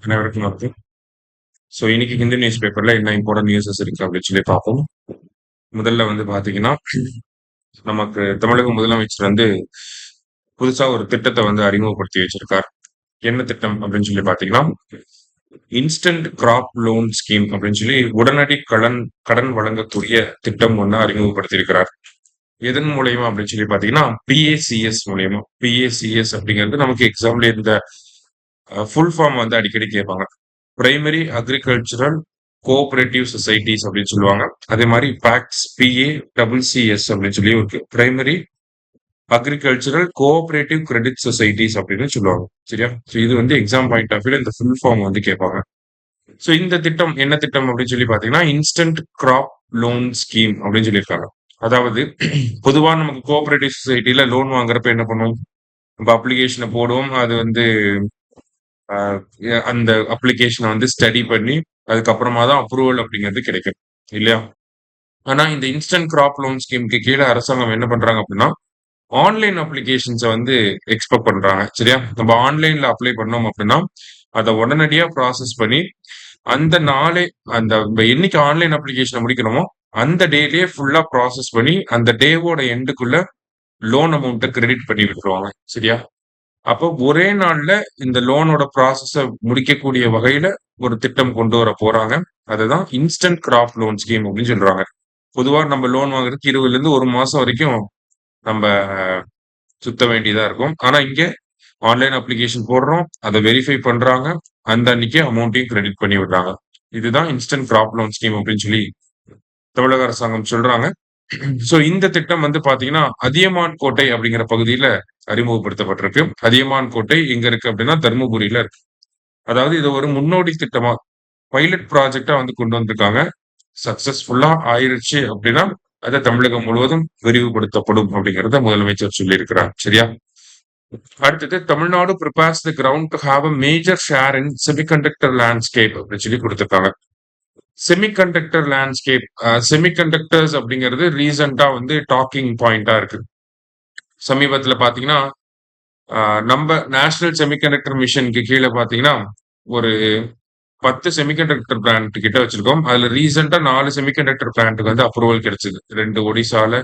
அனைவருக்கும் வணக்கம். ஸோ இன்னைக்கு ஹிந்து நியூஸ் பேப்பர்ல என்ன இம்பார்ட்டன்ட் நியூஸஸ் இருக்கு அப்படின்னு சொல்லி பார்ப்போம். முதல்ல வந்து பாத்தீங்கன்னா, நமக்கு தமிழக முதலமைச்சர் வந்து புதுசா ஒரு திட்டத்தை வந்து அறிமுகப்படுத்தி வச்சிருக்கார். என்ன திட்டம் அப்படின்னு சொல்லி பாத்தீங்கன்னா, இன்ஸ்டன்ட் கிராப் லோன் ஸ்கீம் அப்படின்னு சொல்லி உடனடி கடன் கடன் வழங்கக்கூடிய திட்டம் ஒன்று அறிமுகப்படுத்தி இருக்கிறார். எதன் மூலியமா அப்படின்னு சொல்லி பாத்தீங்கன்னா, பிஏசிஎஸ் மூலியமா. பிஏசிஎஸ் அப்படிங்கிறது நமக்கு எக்ஸாம்ல இந்த ஃபுல் ஃபார்ம் வந்து அடிக்கடி கேட்பாங்க. பிரைமரி அக்ரிகல்ச்சரல் கோஆபரேட்டிவ் சொசைட்டிஸ் அப்படின்னு சொல்லுவாங்க. அதே மாதிரி பேக்ஸ் PACCS அப்படின்னு சொல்லி இருக்கு. Primary agricultural cooperative credit societies அப்படின்னு சொல்லுவாங்க. சரியா? ஸோ இது வந்து எக்ஸாம் பாயிண்ட் ஆஃப் வியூல இந்த ஃபுல் ஃபார்ம் வந்து கேட்பாங்க. ஸோ இந்த திட்டம் என்ன திட்டம் அப்படின்னு சொல்லி பாத்தீங்கன்னா, இன்ஸ்டன்ட் கிராப் லோன் ஸ்கீம் அப்படின்னு சொல்லியிருக்காங்க. அதாவது பொதுவா நமக்கு கோஆபரேட்டிவ் சொசைட்டில லோன் வாங்குறப்ப என்ன பண்ணுவோம்? நம்ம அப்ளிகேஷனை போடுவோம். அது வந்து அந்த அப்ளிகேஷனை வந்து ஸ்டடி பண்ணி அதுக்கப்புறமா தான் அப்ரூவல் அப்படிங்கிறது கிடைக்கும் இல்லையா? ஆனா இந்த இன்ஸ்டன்ட் கிராப் லோன் ஸ்கீமுக்கு கீழே அரசாங்கம் என்ன பண்றாங்க அப்படின்னா, ஆன்லைன் அப்ளிகேஷன்ஸை வந்து எக்ஸ்பெக்ட் பண்றாங்க. சரியா? நம்ம ஆன்லைன்ல அப்ளை பண்ணோம் அப்படின்னா அதை உடனடியா ப்ராசஸ் பண்ணி அந்த நாளே அந்த என்னைக்கு ஆன்லைன் அப்ளிகேஷனை முடிக்கணுமோ அந்த டேலயே ஃபுல்லா ப்ராசஸ் பண்ணி அந்த டேவோட எண்டுக்குள்ள லோன் அமௌண்ட்டை கிரெடிட் பண்ணி விட்டுருவாங்க. சரியா? அப்போ ஒரே நாள்ல இந்த லோனோட ப்ராசஸ முடிக்கக்கூடிய வகையில ஒரு திட்டம் கொண்டு வர போறாங்க. அதுதான் இன்ஸ்டன்ட் கிராப் லோன் ஸ்கீம் அப்படின்னு சொல்றாங்க. பொதுவா நம்ம லோன் வாங்குறதுக்கு 20ல இருந்து 1 மாசம் வரைக்கும் நம்ம சுத்த வேண்டியதா இருக்கும். ஆனா இங்க ஆன்லைன் அப்ளிகேஷன் போடுறோம், அதை வெரிஃபை பண்றாங்க, அந்த அன்னைக்கே அமௌண்ட்டையும் கிரெடிட் பண்ணி விடுறாங்க. இதுதான் இன்ஸ்டன்ட் கிராப் லோன் ஸ்கீம் அப்படின்னு சொல்லி தமிழக அரசாங்கம் சொல்றாங்க. சோ இந்த திட்டம் வந்து பாத்தீங்கன்னா, அதியமான் கோட்டை அப்படிங்கிற பகுதியில அறிமுகப்படுத்தப்பட்டிருக்கு. அதியமான் கோட்டை எங்க இருக்கு அப்படின்னா தர்மபுரியில இருக்கு. அதாவது இது ஒரு முன்னோடி திட்டமா பைலட் ப்ராஜெக்டா வந்து கொண்டு வந்திருக்காங்க. சக்சஸ்ஃபுல்லா ஆயிருச்சு அப்படின்னா அது தமிழகம் முழுவதும் விரிவுபடுத்தப்படும் அப்படிங்கறத முதலமைச்சர் சொல்லியிருக்கிறார். சரியா? அடுத்தது Tamil Nadu prepares the ground to have a major share in semiconductor landscape அப்படின்னு சொல்லி கொடுத்திருக்காங்க. செமிகண்டக்டர் லேண்ட்ஸ்கேப் செமிகண்டக்டர்ஸ் அப்படிங்கிறது ரீசெண்டா வந்து டாக்கிங் பாயிண்டா இருக்கு. சமீபத்துல பாத்தீங்கன்னா நம்ம நேஷனல் செமிகண்டக்டர் மிஷனுக்கு கீழே பாத்தீங்கன்னா ஒரு 10 செமிகண்டக்டர் பிளான்ட் கிட்ட வச்சிருக்கோம். அதுல ரீசெண்டா 4 செமிகண்டக்டர் பிளான்ட்டுக்கு வந்து அப்ரூவல் கிடைச்சது. 2 ஒடிசால,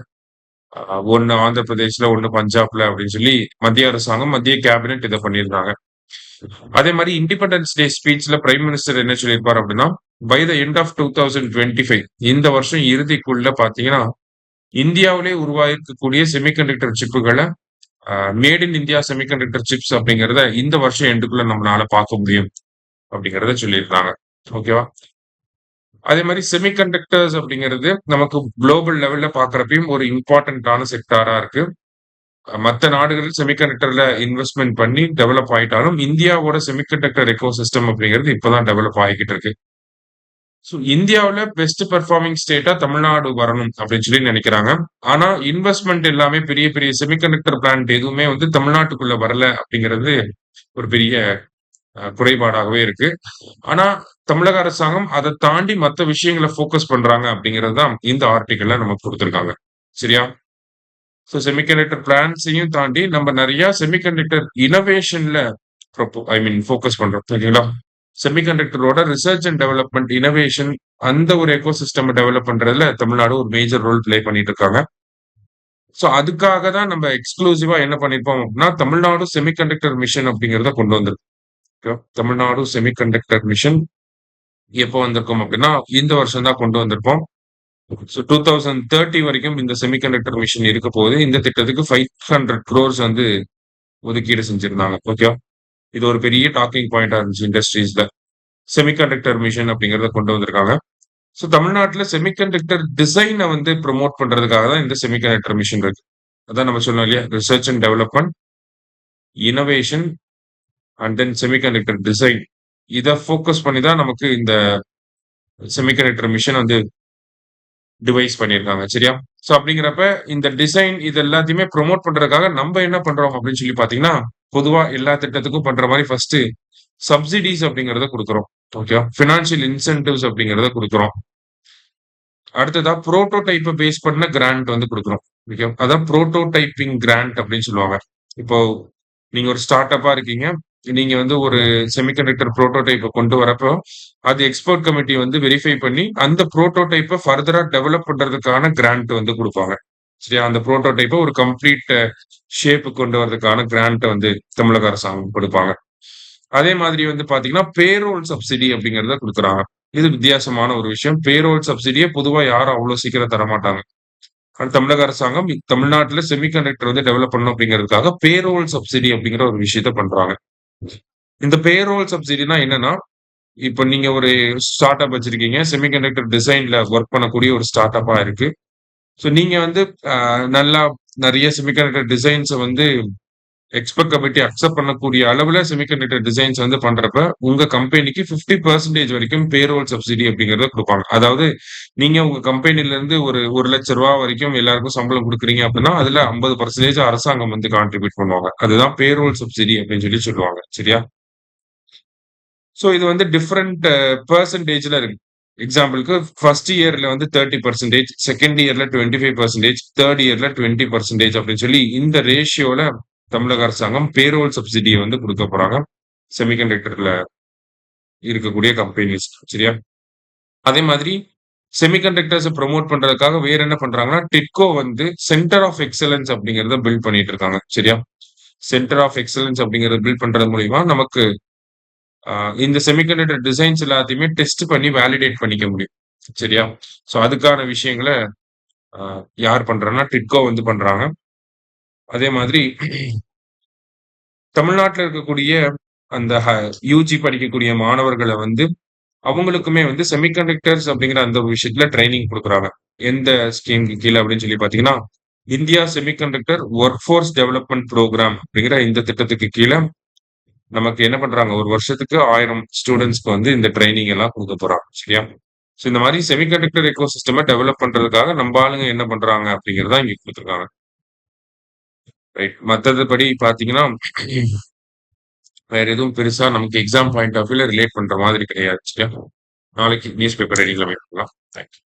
1 ஆந்திர பிரதேஷ்ல, 1 பஞ்சாப்ல அப்படின்னு சொல்லி மத்திய அரசாங்கம், மத்திய கேபினெட் இதை பண்ணியிருந்தாங்க. அதே மாதிரி இண்டிபெண்டன்ஸ் டே ஸ்பீச்ல பிரைம் மினிஸ்டர் என்ன சொல்லியிருப்பார் அப்படின்னா, பை த எண்ட் ஆஃப் 2025 இந்த வருஷம் இறுதிக்குள்ள பாத்தீங்கன்னா இந்தியாவிலே உருவாயிருக்கக்கூடிய செமிகண்டக்டர் சிப்புகளை made in India semiconductor chips அப்படிங்கறத இந்த வருஷம் எண்டுக்குள்ள நம்மளால பார்க்க முடியும் அப்படிங்கறத சொல்லியிருக்காங்க. ஓகேவா? அதே மாதிரி செமிகண்டக்டர்ஸ் அப்படிங்கிறது நமக்கு குளோபல் லெவல்ல பாக்குறப்பையும் ஒரு இம்பார்ட்டன்டான செக்டாரா இருக்கு. மற்ற நாடுகளில் செமிகண்டக்டர்ல இன்வெஸ்ட்மெண்ட் பண்ணி டெவலப் ஆயிட்டாலும் இந்தியாவோட செமிகண்டக்டர் எக்கோசிஸ்டம் அப்படிங்கிறது இப்பதான் டெவலப் ஆகிக்கிட்டு இருக்கு. ஸோ இந்தியாவில் பெஸ்ட் பெர்ஃபார்மிங் ஸ்டேட்டா தமிழ்நாடு வரணும் அப்படின்னு சொல்லி நினைக்கிறாங்க. ஆனா இன்வெஸ்ட்மெண்ட் எல்லாமே பெரிய பெரிய செமிகண்டக்டர் பிளான்ட் எதுவுமே வந்து தமிழ்நாட்டுக்குள்ள வரல அப்படிங்கிறது ஒரு பெரிய குறைபாடாகவே இருக்கு. ஆனா தமிழக அரசாங்கம் அதை தாண்டி மற்ற விஷயங்களை ஃபோக்கஸ் பண்றாங்க அப்படிங்கிறது தான் இந்த ஆர்டிக்கல்ல நமக்கு கொடுத்திருக்காங்க. சரியா? ஸோ செமிகண்டக்டர் பிளான்ட்ஸையும் தாண்டி நம்ம நிறைய செமிகண்டக்டர் இனோவேஷன்ல ஃபோக்கஸ் பண்றோம். சரிங்களா? செமிகண்டக்டரோட ரிசர்ச் அண்ட் டெவலப்மெண்ட் இனோவேஷன் அந்த ஒரு எக்கோசிஸ்டம் டெவலப் பண்றதுல தமிழ்நாடு ஒரு மேஜர் ரோல் பிளே பண்ணிட்டு இருக்காங்க. சோ அதுக்காக தான் நம்ம எக்ஸ்க்ளூசிவா என்ன பண்ணிருப்போம் அப்படின்னா தமிழ்நாடு செமிகண்டக்டர் மிஷன் அப்படிங்கறத கொண்டு வந்திருக்கோம். தமிழ்நாடு செமிகண்டக்டர் மிஷன் எப்போ வந்திருக்கோம் அப்படின்னா இந்த வருஷம் தான் கொண்டு வந்திருப்போம். ஸோ 2030 வரைக்கும் இந்த செமிகண்டக்டர் மிஷன் இருக்க போகுது. இந்த திட்டத்துக்கு 500 crores வந்து ஒதுக்கீடு செஞ்சிருந்தாங்க. ஓகே, இது ஒரு பெரிய டாக்கிங் பாயிண்டா இருந்துச்சு இண்டஸ்ட்ரீஸ்ல. செமிகண்டக்டர் மிஷன் அப்படிங்கறத கொண்டு வந்திருக்காங்க. ஸோ தமிழ்நாட்டுல செமிகண்டக்டர் டிசைனை வந்து ப்ரொமோட் பண்றதுக்காக தான் இந்த செமிகண்டக்டர் மிஷன் இருக்கு. அதான் நம்ம சொன்னோம் இல்லையா, research and development, innovation and then semiconductor design. இதை ஃபோக்கஸ் பண்ணி தான் நமக்கு இந்த செமிகண்டக்டர் மிஷன் வந்து டிவைஸ் பண்ணியிருக்காங்க. சரியா? ஸோ அப்படிங்கிறப்ப இந்த டிசைன் இது எல்லாத்தையுமே ப்ரொமோட் பண்றதுக்காக நம்ம என்ன பண்றோம் அப்படின்னு சொல்லி பாத்தீங்கன்னா, பொதுவா எல்லா திட்டத்துக்கும் பண்ற மாதிரி ஃபர்ஸ்ட் சப்சிடிஸ் அப்படிங்கறத கொடுக்குறோம். ஓகே, பினான்சியல் இன்சென்டிவ்ஸ் அப்படிங்கறத கொடுக்குறோம். அடுத்ததா புரோட்டோடைப்பை பேஸ் பண்ண கிராண்ட் வந்து கொடுக்குறோம். ஓகே, அதான் புரோட்டோடைப்பிங் கிராண்ட் அப்படின்னு சொல்லுவாங்க. இப்போ நீங்க ஒரு ஸ்டார்ட் அப்பா இருக்கீங்க, நீங்க வந்து ஒரு செமிகண்டக்டர் புரோட்டோடைப்ப கொண்டு வரப்போ, அது எக்ஸ்பர்ட் கமிட்டி வந்து வெரிஃபை பண்ணி, அந்த புரோட்டோடைப்ப ஃபர்தரா டெவலப் பண்றதுக்கான கிராண்ட் வந்து குடுப்பாங்க. சரியா? அந்த புரோட்டோடைப்ப ஒரு கம்ப்ளீட் ஷேப்க்கு கொண்டு வரதுக்கான கிராண்ட்ட வந்து தமிழக அரசாங்கம் குடுப்பாங்க. அதே மாதிரி வந்து பார்த்தீங்கன்னா, பேரோல் சப்சிடி அப்படிங்கிறத குடுக்குறாங்க. இது வித்தியாசமான ஒரு விஷயம். பேரோல் சப்சிடிய பொதுவா யாரும் அவ்வளோ சீக்கிரம் தரமாட்டாங்க. ஆனா தமிழக அரசாங்கம் தமிழ்நாட்டுல செமிகண்டக்டர் வந்து டெவலப் பண்ணணும் அப்படிங்கிறதுக்காக பேரோல் சப்சிடி அப்படிங்கிற ஒரு விஷயத்த பண்றாங்க. இந்த பேரோல் சப்சிடினா என்னன்னா, இப்ப நீங்க ஒரு ஸ்டார்ட் அப் வச்சிருக்கீங்க. செமிகண்டக்டர் டிசைன்ல வொர்க் பண்ணக்கூடிய ஒரு ஸ்டார்ட் அப்பா இருக்கு. ஸோ நீங்க வந்து அ நல்லா நெறைய செமிகண்டக்டர் டிசைன்ஸ வந்து எக்ஸ்பெக்ட் கமிட்டி அக்செப்ட் பண்ணக்கூடிய அளவுல செமிகண்டக்டர் டிசைன்ஸ் வந்து பண்றப்ப, உங்க கம்பெனிக்கு 50% வரைக்கும் பேரோல் சப்சிடி அப்படிங்கிறத குடுப்பாங்க. அதாவது நீங்க உங்க கம்பெனில இருந்து ஒரு ரூ. 1,00,000 வரைக்கும் எல்லாருக்கும் சம்பளம் குடுக்குறீங்க அப்படின்னா, அதுல 50% அரசாங்கம் வந்து கான்ட்ரிபியூட் பண்ணுவாங்க. அதுதான் பேரோல் சப்சிடி அப்படின்னு சொல்லி சொல்லுவாங்க. சரியா? ஸோ இது வந்து டிஃபரெண்ட் பெர்சன்டேஜ்ல இருக்கு. எக்ஸாம்பிள்க்கு ஃபர்ஸ்ட் இயர்ல வந்து 30%, செகண்ட் இயர்ல 25%, தேர்ட் இயர்ல 20% அப்படின்னு சொல்லி இந்த ரேஷியோல தமிழக அரசாங்கம் பேரோல் சப்சிடிய வந்து குடுக்க போறாங்க. செமிகண்டக்டர்ல இருக்கக்கூடிய கம்பெனிஸ். சரியா? அதே மாதிரி செமிகண்டக்டர்ஸ புரமோட் பண்றதுக்காக வேற என்ன பண்றாங்கன்னா, டிட்கோ வந்து சென்டர் ஆஃப் எக்ஸலன்ஸ் அப்படிங்கிறத பில்ட் பண்ணிட்டு இருக்காங்க. சரியா? சென்டர் ஆஃப் எக்ஸலன்ஸ் அப்படிங்கிறத பில்ட் பண்றது மூலியமா நமக்கு அ இந்த செமிகண்டக்டர் டிசைன்ஸ் எல்லாத்தையுமே டெஸ்ட் பண்ணி வேலிடேட் பண்ணிக்க முடியும். சரியா? சோ அதுக்கான விஷயங்கள அ யார் பண்றாங்கன்னா, டிட்கோ வந்து பண்றாங்க. அதே மாதிரி தமிழ்நாட்டுல இருக்கக்கூடிய அந்த யுஜி படிக்கக்கூடிய மாணவர்கள வந்து அவங்களுக்குமே வந்து செமிகண்டக்டர்ஸ் அப்படிங்கிற அந்த ஒரு விஷயத்துல ட்ரெய்னிங் குடுக்குறாங்க. எந்த ஸ்கீம்க்கு கீழ அப்படின்னு சொல்லி பார்த்தீங்கன்னா, India semiconductor work force development program அப்படிங்கிற இந்த திட்டத்துக்கு கீழ நமக்கு என்ன பண்றாங்க, ஒரு வருஷத்துக்கு 1000 ஸ்டூடண்ட்ஸ்க்கு வந்து இந்த ட்ரெய்னிங் எல்லாம் குடுக்க போறாங்க. சரியா? சோ இந்த மாரி செமிகண்டக்டர் எக்கோசிஸ்டம டெவலப் பண்றதுக்காக நம்ப ஆளுங்க என்ன பண்றாங்க அப்படிங்கிறத இங்க குடுத்துருக்காங்க. ரைட். மத்தது படி பார்த்தீங்கன்னா, வேற எதுவும் பெருசா நமக்கு எக்ஸாம் பாயிண்ட் ஆஃப் வியூல ரிலேட் பண்ற மாதிரி கிடையாது. சரியா? நாளைக்கு நியூஸ் பேப்பர் ரீடிங்ல மீட் பண்ணலாம். Thank you.